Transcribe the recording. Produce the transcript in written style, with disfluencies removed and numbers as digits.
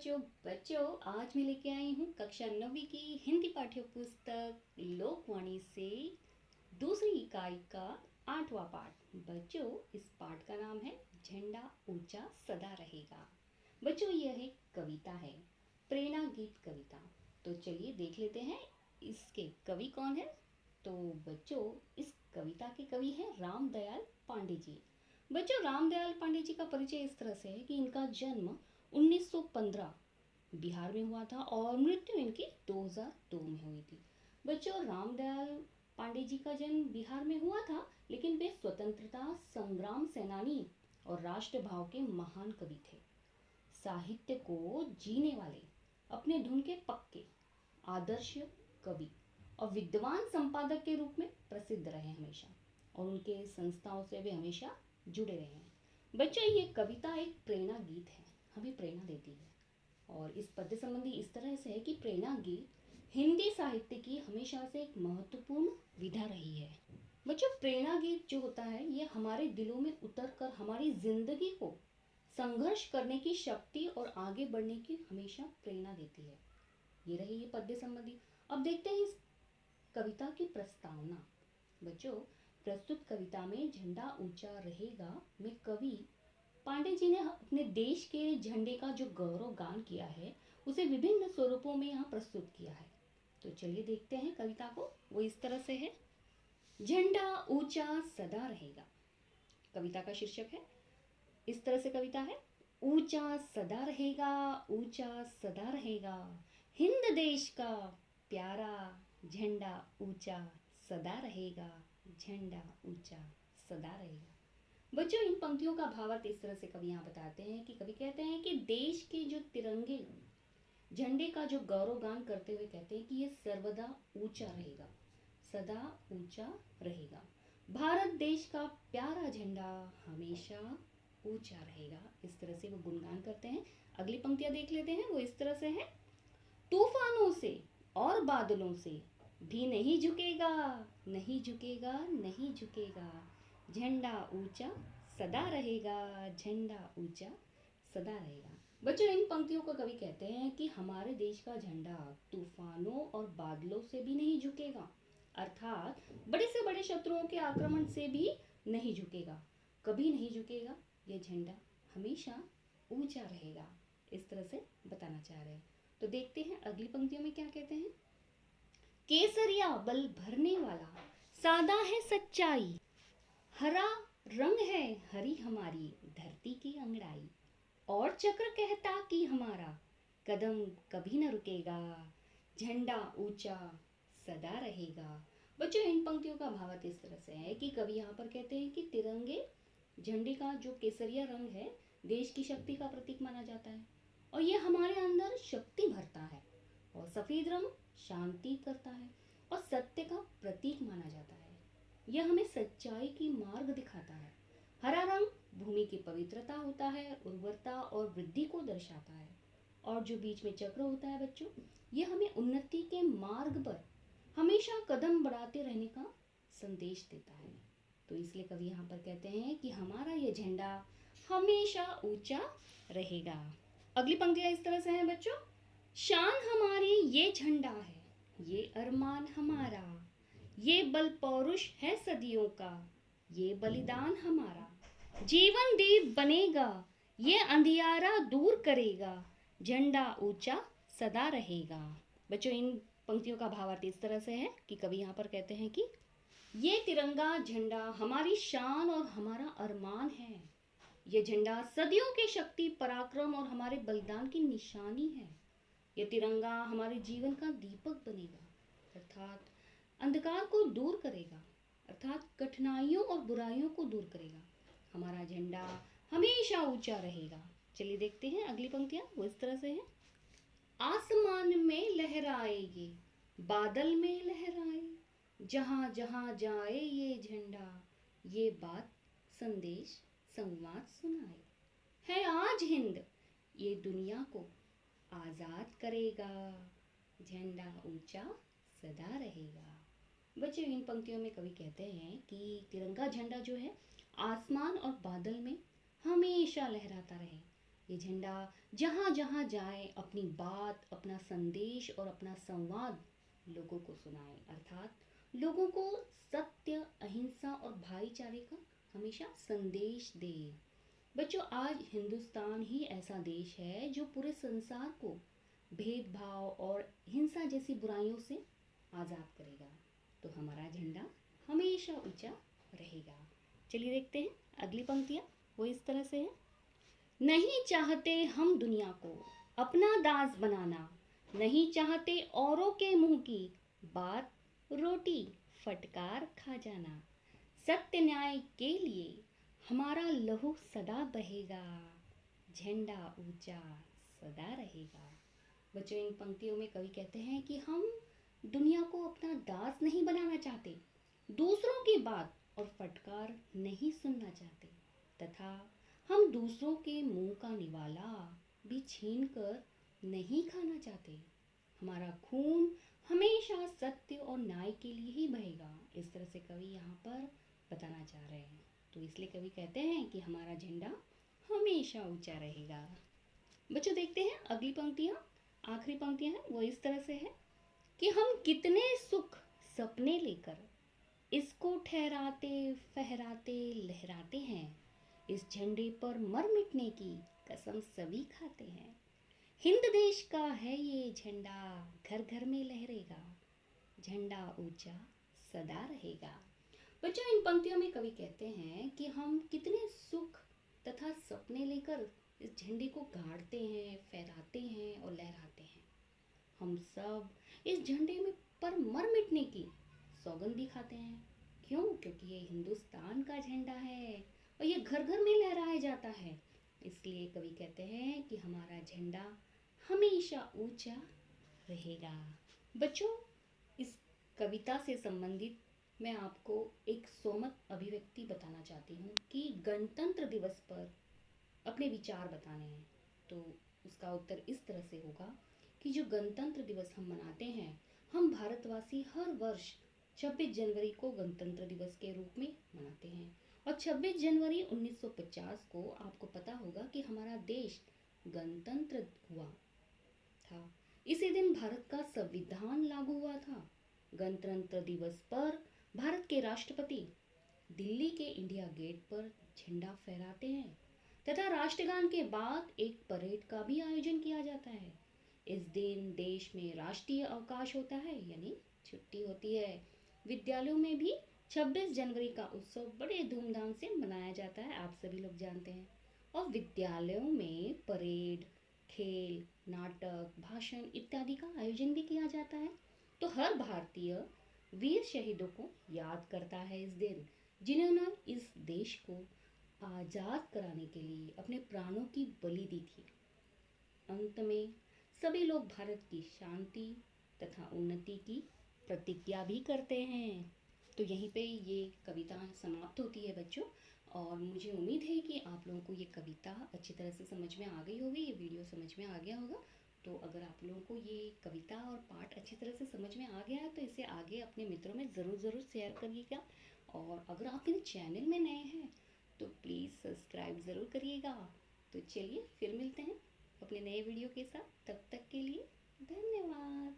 बच्चों बच्चों आज मैं लेके आई हूँ कक्षा 9वीं की हिंदी पाठ्य पुस्तक लोकवाणी से दूसरी इकाई का 8वां पाठ। बच्चों इस पाठ का नाम है झंडा ऊंचा सदा रहेगा। बच्चों यह एक कविता है, प्रेरणा गीत कविता। तो चलिए देख लेते हैं इसके कवि कौन है। तो बच्चों इस कविता के कवि हैं रामदयाल पांडे जी। बच्चों रामदयाल पांडे जी का परिचय इस तरह से है कि इनका जन्म 1915 बिहार में हुआ था और मृत्यु इनकी 2002 में हुई थी। बच्चों रामदयाल पांडे जी का जन्म बिहार में हुआ था, लेकिन वे स्वतंत्रता संग्राम सेनानी और राष्ट्रभाव के महान कवि थे। साहित्य को जीने वाले, अपने धुन के पक्के, आदर्श कवि और विद्वान संपादक के रूप में प्रसिद्ध रहे हमेशा, और उनके संस्थाओं से वे हमेशा जुड़े रहे हैं। बच्चों ये कविता एक प्रेरणा गीत है, हमें प्रेरणा देती है। और इस पद्य संबंधी इस तरह से है कि प्रेरणा गीत हिंदी साहित्य की हमेशा से एक महत्वपूर्ण विधा रही है। बच्चों प्रेरणा गीत जो होता है ये हमारे दिलों में उतरकर हमारी जिंदगी को संघर्ष करने की शक्ति और आगे बढ़ने की हमेशा प्रेरणा देती है। ये रही ये पद्य संबंधी। अब देखते हैं इस कविता की प्रस्तावना। बच्चों प्रस्तुत कविता में झंडा ऊंचा रहेगा में कवि पांडे जी ने अपने देश के झंडे का जो गौरव गान किया है उसे विभिन्न स्वरूपों में यहाँ प्रस्तुत किया है। तो चलिए देखते हैं कविता को। वो इस तरह से है, झंडा ऊंचा सदा रहेगा। कविता का शीर्षक है, इस तरह से कविता है, ऊंचा सदा रहेगा, ऊंचा सदा रहेगा, हिंद देश का प्यारा झंडा ऊंचा सदा रहेगा, झंडा ऊंचा सदा रहेगा। बच्चों इन पंक्तियों का भावार्थ इस तरह से कवि यहाँ बताते हैं कि कवि कहते हैं कि देश के जो तिरंगे झंडे का जो गौरव गान करते हुए कहते हैं कि ये सर्वदा ऊंचा रहेगा, सदा ऊंचा रहेगा। भारत देश का प्यारा झंडा हमेशा ऊंचा रहेगा। इस तरह से वो गुणगान करते हैं। अगली पंक्तियां देख लेते हैं। वो इस तरह से है, तूफानों से और बादलों से भी नहीं झुकेगा, नहीं झुकेगा, नहीं झुकेगा, झंडा ऊंचा सदा रहेगा, झंडा ऊंचा सदा रहेगा। बच्चों इन पंक्तियों को कवि कहते हैं कि हमारे देश का झंडा तूफानों और बादलों से भी नहीं झुकेगा, अर्थात बड़े से बड़े शत्रुओं के आक्रमण से भी नहीं झुकेगा, कभी नहीं झुकेगा। यह झंडा हमेशा ऊंचा रहेगा। इस तरह से बताना चाह रहे हैं। तो देखते हैं अगली पंक्तियों में क्या कहते हैं। केसरिया बल भरने वाला सादा है सच्चाई, हरा रंग है हरी हमारी धरती की अंगड़ाई, और चक्र कहता कि हमारा कदम कभी न रुकेगा, झंडा ऊंचा सदा रहेगा। बच्चों इन पंक्तियों का भावार्थ इस तरह से है कि कवि यहाँ पर कहते हैं कि तिरंगे झंडे का जो केसरिया रंग है देश की शक्ति का प्रतीक माना जाता है, और ये हमारे अंदर शक्ति भरता है, और सफेद रंग शांति करता है और सत्य का प्रतीक माना जाता है। यह हमें सच्चाई की मार्ग दिखाता है। हरा रंग भूमि की पवित्रता होता है, उर्वरता और वृद्धि को दर्शाता है, और जो बीच में चक्र होता है बच्चों, यह हमें उन्नति के मार्ग पर हमेशा कदम बढ़ाते रहने का संदेश देता है। तो इसलिए कवि यहाँ पर कहते हैं कि हमारा यह झंडा हमेशा ऊंचा रहेगा। अगली पंक्तियां इस तरह से हैं बच्चों, शान हमारी ये झंडा है, ये अरमान हमारा, ये बल पौरुष है सदियों का, ये बलिदान हमारा, जीवन दीप बनेगा, ये अंधियारा दूर करेगा, झंडा ऊंचा सदा रहेगा। बच्चों इन पंक्तियों का भावार्थ इस तरह से है कि कवि यहाँ पर कहते हैं कि ये तिरंगा झंडा हमारी शान और हमारा अरमान है। ये झंडा सदियों के शक्ति पराक्रम और हमारे बलिदान की निशानी है। ये तिरंगा हमारे जीवन का दीपक बनेगा, अर्थात अंधकार को दूर करेगा, अर्थात कठिनाइयों और बुराइयों को दूर करेगा। हमारा झंडा हमेशा ऊंचा रहेगा। चलिए देखते हैं अगली पंक्तियां। वो इस तरह से है, आसमान में लहराए ये बादल में लहराए, जहां जहां जाए ये झंडा, ये बात संदेश संवाद सुनाए, है आज हिंद ये दुनिया को आजाद करेगा, झंडा ऊंचा सदा रहेगा। बच्चों इन पंक्तियों में कवि कहते हैं कि तिरंगा झंडा जो है आसमान और बादल में हमेशा लहराता रहे, ये झंडा जहाँ जहाँ जाए अपनी बात, अपना संदेश और अपना संवाद लोगों को सुनाए, अर्थात लोगों को सत्य, अहिंसा और भाईचारे का हमेशा संदेश दे। बच्चों, आज हिंदुस्तान ही ऐसा देश है जो पूरे संसार को भेदभाव और हिंसा जैसी बुराइयों से आज़ाद करेगा। तो हमारा झंडा हमेशा ऊंचा रहेगा। चलिए देखते हैं अगली पंक्तियाँ। वो इस तरह से है। नहीं चाहते हम दुनिया को अपना दास बनाना, नहीं चाहते औरों के मुंह की बात, रोटी फटकार खा जाना। सत्य न्याय के लिए हमारा लहू सदा बहेगा, झंडा ऊंचा सदा रहेगा। बच्चों, इन पंक्तियों में कवि कहते हैं कि हम दुनिया को अपना दास नहीं बनाना चाहते, दूसरों की बात और फटकार नहीं सुनना चाहते, तथा हम दूसरों के मुंह का निवाला भी छीन कर नहीं खाना चाहते। हमारा खून हमेशा सत्य और न्याय के लिए ही बहेगा। इस तरह से कवि यहाँ पर बताना चाह रहे हैं। तो इसलिए कवि कहते हैं कि हमारा झंडा हमेशा ऊंचा रहेगा। बच्चों, देखते हैं अगली पंक्तियाँ। आखिरी पंक्तियाँ हैं वो इस तरह से है कि हम कितने सुख सपने लेकर इसको ठहराते फहराते लहराते हैं, इस झंडे पर मर मिटने की कसम सभी खाते हैं। हिंद देश का है ये झंडा, घर घर में लहरेगा, झंडा ऊंचा सदा रहेगा। बच्चों, इन पंक्तियों में कवि कहते हैं कि हम कितने सुख तथा सपने लेकर इस झंडे को गाड़ते हैं, फहराते हैं और लहराते हैं। हम सब इस झंडे में पर मर मिटने की सौगंध भी खाते हैं। क्यों? क्योंकि ये हिंदुस्तान का झंडा है और ये घर घर में लहराया जाता है। इसलिए कवि कहते हैं कि हमारा झंडा हमेशा ऊंचा रहेगा। बच्चों, इस कविता से संबंधित मैं आपको एक सोमत अभिव्यक्ति बताना चाहती हूँ कि गणतंत्र दिवस पर अपने विचार बताने हैं। तो उसका उत्तर इस तरह से होगा कि जो गणतंत्र दिवस हम मनाते हैं, हम भारतवासी हर वर्ष 26 जनवरी को गणतंत्र दिवस के रूप में मनाते हैं। और 26 जनवरी 1950 को आपको पता होगा कि हमारा देश गणतंत्र हुआ था। इसी दिन भारत का संविधान लागू हुआ था। गणतंत्र दिवस पर भारत के राष्ट्रपति दिल्ली के इंडिया गेट पर झंडा फहराते हैं तथा राष्ट्रगान के बाद एक परेड का भी आयोजन किया जाता है। इस दिन देश में राष्ट्रीय अवकाश होता है, यानी छुट्टी होती है। विद्यालयों में भी 26 जनवरी का उत्सव बड़े धूमधाम से मनाया जाता है, आप सभी लोग जानते हैं। और विद्यालयों में परेड, खेल, नाटक, भाषण इत्यादि का आयोजन भी किया जाता है। तो हर भारतीय वीर शहीदों को याद करता है इस दिन, जिन्होंने इस देश को आज़ाद कराने के लिए अपने प्राणों की बलि दी थी। अंत में सभी लोग भारत की शांति तथा उन्नति की प्रतिज्ञा भी करते हैं। तो यहीं पे ये कविता समाप्त होती है बच्चों। और मुझे उम्मीद है कि आप लोगों को ये कविता अच्छी तरह से समझ में आ गई होगी, ये वीडियो समझ में आ गया होगा। तो अगर आप लोगों को ये कविता और पाठ अच्छी तरह से समझ में आ गया है तो इसे आगे अपने मित्रों में ज़रूर शेयर करिएगा। और अगर आप मेरे चैनल में नए हैं तो प्लीज़ सब्सक्राइब ज़रूर करिएगा। तो चलिए फिर मिलते हैं अपने नए वीडियो के साथ। तब तक के लिए धन्यवाद।